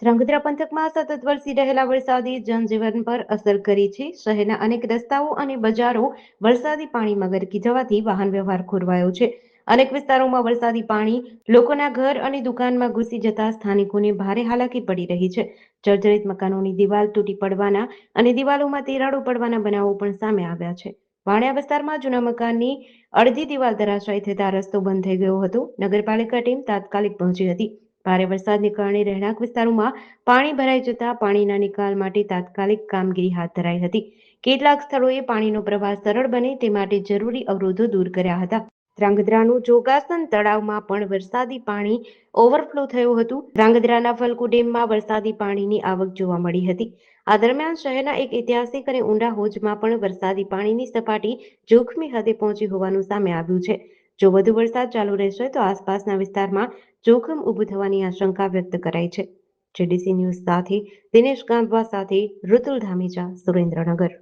ધ્રાંગધ્રા પંથકમાં સતત વરસી રહેલા વરસાદી જનજીવન પર અસર કરી છે. શહેરના અનેક રસ્તાઓ અને બજારો વરસાદી પાણીમાં ગરકી જવાથી વાહન વ્યવહાર ખોરવાયો છે. અનેક વિસ્તારોમાં વરસાદી પાણી લોકોના ઘર અને દુકાનમાં ઘૂસી જતા સ્થાનિકોને ભારે હાલાકી પડી રહી છે. જર્જરિત મકાનોની દિવાલ તૂટી પડવાના અને દિવાલોમાં તિરાડો પડવાના બનાવો પણ સામે આવ્યા છે. વાણિયા વિસ્તારમાં જૂના મકાનની અડધી દિવાલ ધરાશાયી થતા રસ્તો બંધ થઈ ગયો હતો. નગરપાલિકા ટીમ તાત્કાલિક પહોંચી હતી. ભારે વરસાદને કારણે રહેણાંક વિસ્તારોમાં પાણી ભરાઈ જતા પાણીના નિકાલ માટે તાત્કાલિક કામગીરી હાથ ધરાઈ હતી. કેટલાક સ્થળોએ પાણીનો પ્રવાહ સરળ બને તે માટે જરૂરી અવરોધો દૂર કર્યા હતા. ધ્રાંગધ્રાનું જોગાસન તળાવમાં પણ વરસાદી પાણી ઓવરફ્લો થયું હતું. ધ્રાંગધ્રાના ફલકુ ડેમમાં વરસાદી પાણીની આવક જોવા મળી હતી. આ દરમિયાન શહેરના એક ઐતિહાસિક અને ઊંડા હોજમાં પણ વરસાદી પાણીની સપાટી જોખમી હદે પહોંચી હોવાનું સામે આવ્યું છે. જો વધુ વરસાદ ચાલુ રહેશે તો આસપાસના વિસ્તારમાં જોખમ ઊભું થવાની આશંકા વ્યક્ત કરાઈ છે. જેડીસી ન્યૂઝ સાથે દિનેશ ગાંધવા સાથે ઋતુલ ધામીજા, સુરેન્દ્રનગર.